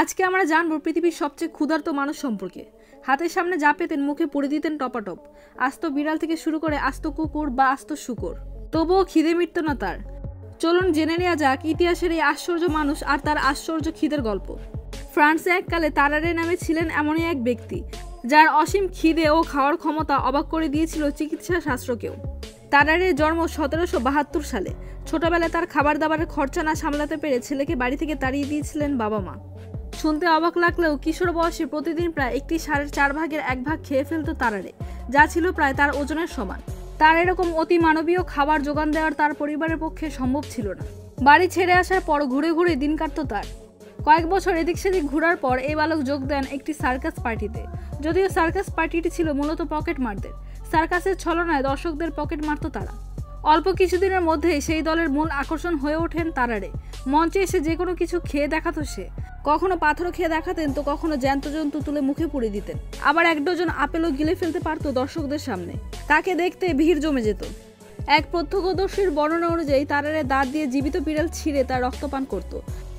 আজকে আমরা জানবো পৃথিবীর সবচেয়ে ক্ষুধার্ত মানুষ সম্পর্কে। হাতের সামনে যা পেতেন মুখে পুড়ে দিতেন টপাটপ। আস্ত বিড়াল থেকে শুরু করে আস্ত কুকুর বা আস্ত শূকর, তবুও খিদে মিটত না তার। চলুন জেনে নেওয়া যাক ইতিহাসের এই আশ্চর্য মানুষ আর তার আশ্চর্য খিদের গল্প। ফ্রান্সে এককালে তারারে নামে ছিলেন এমনই এক ব্যক্তি যার অসীম খিদে ও খাওয়ার ক্ষমতা অবাক করে দিয়েছিল চিকিৎসা শাস্ত্রকেও। তারারের জন্ম 1772 সালে। ছোটবেলায় তার খাবার দাবারের খরচা না সামলাতে পেরে ছেলেকে বাড়ি থেকে তাড়িয়ে দিয়েছিলেন বাবা মা। শুনতে অবাক লাগলেও কিশোর বয়সে প্রতিদিন প্রায় একটি সারের 4 ভাগের 1 ভাগ খেয়ে ফেলত তারারে, যা ছিল প্রায় তার ওজনের সমান। তার এরকম অতি মানবীয় খাবার যোগান দেওয়ার তার পরিবারের পক্ষে সম্ভব ছিল না। বাড়ি ছেড়ে আসার পর ঘুরে ঘুরে দিন কাটত তার। কয়েক বছর এদিক সেদিক ঘোরার পর এই বালক যোগ দেন একটি সার্কাস পার্টিতে। যদিও সার্কাস পার্টিটি ছিল মূলত পকেট মারদের। সার্কাসের ছলনায় দর্শকদের পকেট মারত তারা। অল্প কিছুদিনের মধ্যেই সেই দলের মূল আকর্ষণ হয়ে ওঠেন তারারে। মঞ্চে এসে যে কোনো কিছু খেয়ে দেখাতো সে। কখনো পাথর খেয়ে দেখাতেন তো কখনো জ্যান্ত জন্তু তুলে মুখে পুড়ে দিতেন। আবার 1 ডজন আপেলও গিলে ফেলতে পারত দর্শকদের সামনে। তাকে দেখতে ভিড় জমে যেত। এক প্রত্যক্ষদর্শীর বর্ণনা অনুযায়ী তারারে দাঁত দিয়ে জীবিত বিড়াল ছিঁড়ে তার রক্তপান করত।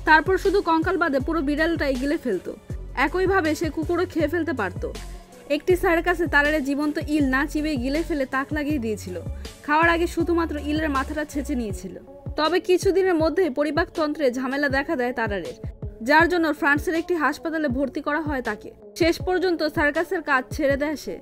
তারপর শুধু কঙ্কাল বাদে পুরো বিড়ালটাই গিলে ফেলত। একইভাবে সে কুকুরও খেয়ে ফেলতে পারত। একটি সার্কাসে তারারে জীবন্ত ইল না চিবিয়ে গিলে ফেলে তাক লাগিয়ে দিয়েছিল। খাওয়ার আগে শুধুমাত্র ইলের মাথাটা ছেঁচে নিয়েছিল। তবে কিছুদিনের মধ্যেই পরিপাকতন্ত্রে ঝামেলা দেখা দেয় তারারের, যার জন্য ফ্রান্সের একটি হাসপাতালে ভর্তি করা হয় তাকে। শেষ পর্যন্ত সার্কাসের কাজ ছেড়ে দেয় সে।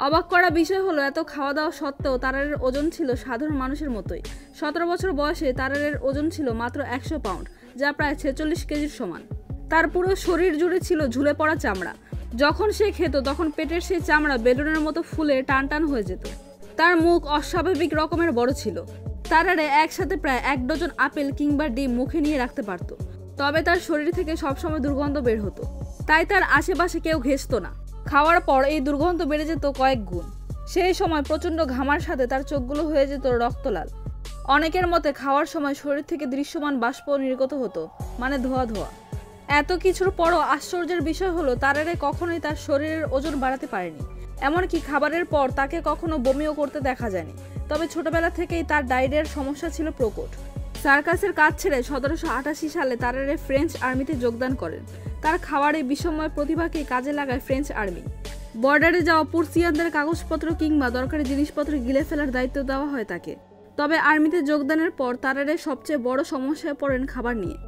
অবাক করা বিষয় হলো এত খাওয়া দাওয়া সত্ত্বেও তারারের ওজন ছিল সাধারণ মানুষের মতোই। 17 বছর বয়সে তারারের ওজন ছিল মাত্র 100 পাউন্ড, যা প্রায় 46 কেজির সমান। তার পুরো শরীর জুড়ে ছিল ঝুলে পড়া চামড়া। যখন সে খেত তখন পেটের সেই চামড়া বেলুনের মতো ফুলে টান টান হয়ে যেত। তার মুখ অস্বাভাবিক রকমের বড় ছিল। তারারে একসাথে প্রায় 1 ডজন আপেল কিংবা ডিম মুখে নিয়ে রাখতে পারত। তবে তার শরীর থেকে সবসময় দুর্গন্ধ বের হতো, তাই তার আশেপাশে কেউ ঘেঁষত না। খাওয়ার পর এই দুর্গন্ধ বেড়ে যেত কয়েক গুণ। সেই সময় প্রচণ্ড ঘামার সাথে তার চোখগুলো হয়ে যেত রক্তলাল। অনেকের মতে খাওয়ার সময় শরীর থেকে দৃশ্যমান বাষ্প নির্গত হতো, মানে ধোয়া ধোয়া। এত কিছুর পরও আশ্চর্যের বিষয় হলো তারারে কখনোই তার শরীরের ওজন বাড়াতে পারেনি। এমনকি খাবারের পর তাকে কখনো বমিও করতে দেখা যায়নি। তবে ছোটবেলা থেকেই তার ডায়রিয়ার সমস্যা ছিল প্রকট। সার্কাসের কাজ ছেড়ে 1788 সালে তারারে ফ্রেঞ্চ আর্মিতে যোগদান করেন। তার খাওয়ার এই বিষময় প্রতিভাকে কাজে লাগায় ফ্রেঞ্চ আর্মি। বর্ডারে যাওয়া পুরসিয়ানদের কাগজপত্র কিংবা দরকারি জিনিসপত্র গিলে ফেলার দায়িত্ব দেওয়া হয় তাকে। তবে আর্মিতে যোগদানের পর তারারে সবচেয়ে বড় সমস্যায় পড়েন খাবার নিয়ে।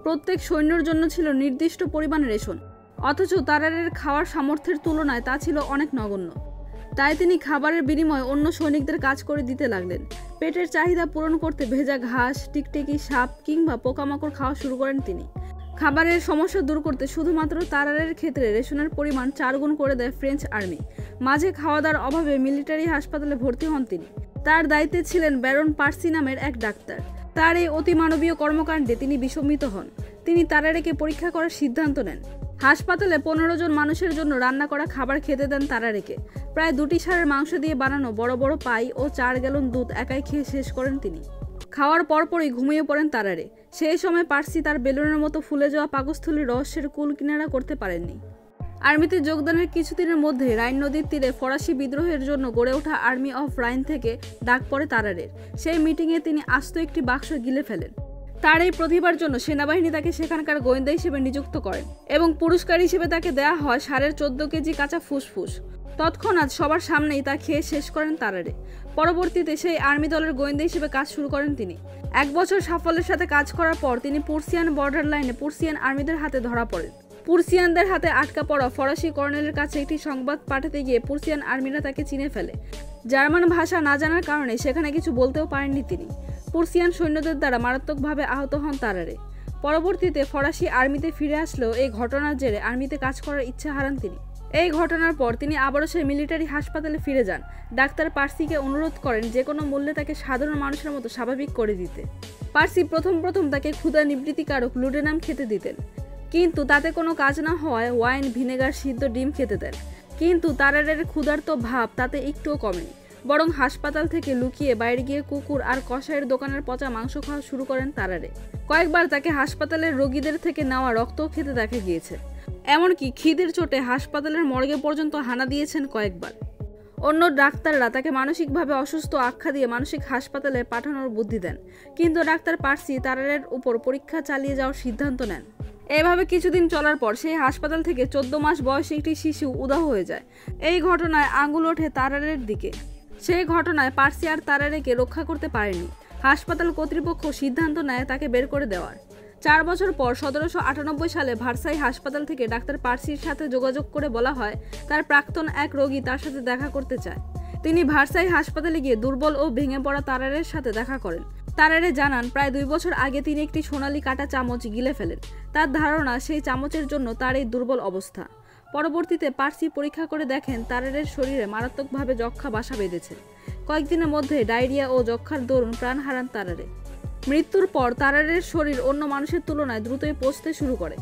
প্রত্যেক সৈন্যর জন্য ছিল নির্দিষ্ট পরিমাণ রেশন, অথচ তারারের খাওয়ার সামর্থ্যের তুলনায় তা ছিল অনেক নগণ্য। তাই তিনি খাবারের বিনিময়ে অন্য সৈনিকদের কাজ করে দিতে লাগলেন। পেটের চাহিদা পূরণ করতে ভেজা ঘাস, টিকটিকি, সাপ কিংবা পোকামাকড় খাওয়া শুরু করেন তিনি। খাবারের সমস্যা দূর করতে শুধুমাত্র তারারের ক্ষেত্রে রেশনের পরিমাণ 4 গুণ করে দেয় ফ্রেঞ্চ আর্মি। মাঝে খাওয়া দাওয়ার অভাবে মিলিটারি হাসপাতালে ভর্তি হন তিনি। তার দায়িত্বে ছিলেন ব্যারন পার্সি নামের এক ডাক্তার। তার এই অতিমানবীয় কর্মকাণ্ডে তিনি বিস্মিত হন। তিনি তারারেকে পরীক্ষা করার সিদ্ধান্ত নেন। হাসপাতালে 15 জন মানুষের জন্য রান্না করা খাবার খেতে দেন তারারেকে। প্রায় 2টি ষাঁড়ের মাংস দিয়ে বানানো বড় বড় পাই ও 4 গ্যালন দুধ একাই খেয়ে শেষ করেন তিনি। খাওয়ার পরপরই ঘুমিয়ে পড়েন তারারে। সেই সময় পার্সি তার বেলুনের মতো ফুলে যাওয়া পাকস্থলীর রহস্যের কুল কিনারা করতে পারেননি। আর্মিতে যোগদানের কিছুদিনের মধ্যে রাইন নদীর তীরে ফরাসি বিদ্রোহের জন্য গড়ে ওঠা আর্মি অফ রাইন থেকে ডাক পড়ে তারারের। সেই মিটিংয়ে তিনি আস্ত একটি বাক্স গিলে ফেলেন। তার এই প্রতিভার জন্য সেনাবাহিনী তাকে সেখানকার গোয়েন্দা হিসেবে নিযুক্ত করেন এবং পুরস্কার হিসেবে তাকে দেয়া হয় ষাঁড়ের 14 কেজি কাঁচা ফুসফুস। তৎক্ষণাৎ সবার সামনেই তা খেয়ে শেষ করেন তারারে। পরবর্তীতে সেই আর্মি দলের গোয়েন্দা হিসেবে কাজ শুরু করেন তিনি। 1 বছর সাফল্যের সাথে কাজ করার পর তিনি পুরসিয়ান বর্ডার লাইনে পুরসিয়ান আর্মিদের হাতে ধরা পড়েন। পুরসিয়ানদের হাতে আটকা পড়া ফরাসি কর্নেলের কাছে একটি সংবাদ পাঠাতে গিয়ে পুরসিয়ান আর্মিরা তাকে চিনে ফেলে। জার্মান ভাষা না জানার কারণে সেখানে কিছু বলতেও পারেননি তিনি। পুরসিয়ান সৈন্যদের দ্বারা মারাত্মকভাবে আহত হন তারারে। পরবর্তীতে ফরাসি আর্মিতে ফিরে আসলেও এই ঘটনার জেরে আর্মিতে কাজ করার ইচ্ছা হারান তিনি। এই ঘটনার পর তিনি আবারও সেই মিলিটারি হাসপাতালে ফিরে যান। ডাক্তার পার্সিকে অনুরোধ করেন যে কোনো মূল্যে তাকে সাধারণ মানুষের মতো স্বাভাবিক করে দিতে। পার্সি প্রথম তাকে ক্ষুধা নিবৃত্তিকারক লুডেনাম খেতে দিতেন, কিন্তু তাতে কোনো কাজ না হওয়ায় ওয়াইন, ভিনেগার, সিদ্ধ ডিম খেতে দেন। কিন্তু তারারের ক্ষুধার্ত ভাব তাতে একটুও কমেনি, বরং হাসপাতাল থেকে লুকিয়ে বাইরে গিয়ে কুকুর আর কসাইয়ের দোকানের পচা মাংস খাওয়া শুরু করেন তারারে। কয়েকবার তাকে হাসপাতালের রোগীদের থেকে নেওয়া রক্তও খেতে দেখা গিয়েছে। এমনকি খিদের চোটে হাসপাতালের মর্গে পর্যন্ত হানা দিয়েছেন কয়েকবার। অন্য ডাক্তাররা তাকে মানসিকভাবে অসুস্থ আখ্যা দিয়ে মানসিক হাসপাতালে পাঠানোর বুদ্ধি দেন, কিন্তু ডাক্তার পার্সি তারারের উপর পরীক্ষা চালিয়ে যাওয়ার সিদ্ধান্ত নেন। এভাবে কিছুদিন চলার পর সেই হাসপাতাল থেকে 14 মাস বয়সী একটি শিশু উধাও হয়ে যায়। এই ঘটনায় আঙুল ওঠে তারারের দিকে। সেই ঘটনায় পার্সি আর তারারেকে রক্ষা করতে পারেনি। হাসপাতাল কর্তৃপক্ষ সিদ্ধান্ত নেয় তাকে বের করে দেওয়ার। 4 বছর পর 1798 সালে ভার্সাই হাসপাতাল থেকে ডাক্তার পার্সির সাথে যোগাযোগ করে বলা হয় তার প্রাক্তন এক রোগী তার সাথে দেখা করতে চায়। তিনি ভার্সাই হাসপাতালে গিয়ে দুর্বল ও ভেঙে পড়া তারারের সাথে দেখা করেন। তারারে জানান প্রায় 2 বছর আগে তিনি একটি সোনালী কাটা চামচ গিলে ফেলেন। তার ধারণা সেই চামচের জন্য তার এই দুর্বল অবস্থা। পরবর্তীতে পার্সি পরীক্ষা করে দেখেন তারারের শরীরে মারাত্মকভাবে যক্ষ্মা বাসা বেঁধেছে। কয়েকদিনের মধ্যে ডায়রিয়া ও যক্ষ্মার দরুন প্রাণ হারান তারারে। মৃত্যুর পর তারারের শরীর অন্য মানুষের তুলনায় দ্রুতই পচতে শুরু করে।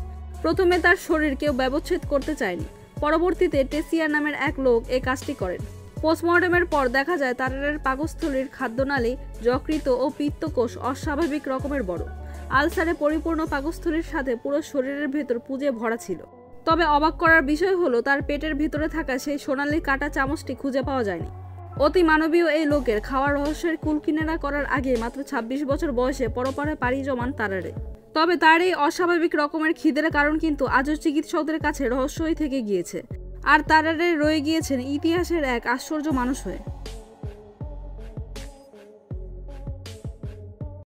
প্রথমে তার শরীর কেউ ব্যবচ্ছেদ করতে চায়নি। পরবর্তীতে টেসিয়া নামের এক লোক এই কাজটি করেন। পোস্টমর্টেমের পর দেখা যায় তারারের পাকস্থলীর খাদ্যনালী, যকৃত ও পিত্তকোষ অস্বাভাবিক রকমের বড়। আলসারে পরিপূর্ণ পাকস্থলীর সাথে পুরো শরীরের ভেতর পুঁজে ভরা ছিল। তবে অবাক করার বিষয় হলো তার পেটের ভিতরে থাকা সেই সোনালী কাটা চামচটি খুঁজে পাওয়া যায়নি। অতি মানবীয় এই লোকের খাওয়ার রহস্যের কুলকিনারা করার আগে মাত্র 26 বছর বয়সে পরপারে পাড়ি জমান তারারে। তবে তার এই অস্বাভাবিক রকমের খিদের কারণ কিন্তু আজও চিকিৎসকদের কাছে রহস্যই থেকে গিয়েছে। আর তারারে রয়ে গিয়েছেন ইতিহাসের এক আশ্চর্য মানুষ হয়ে।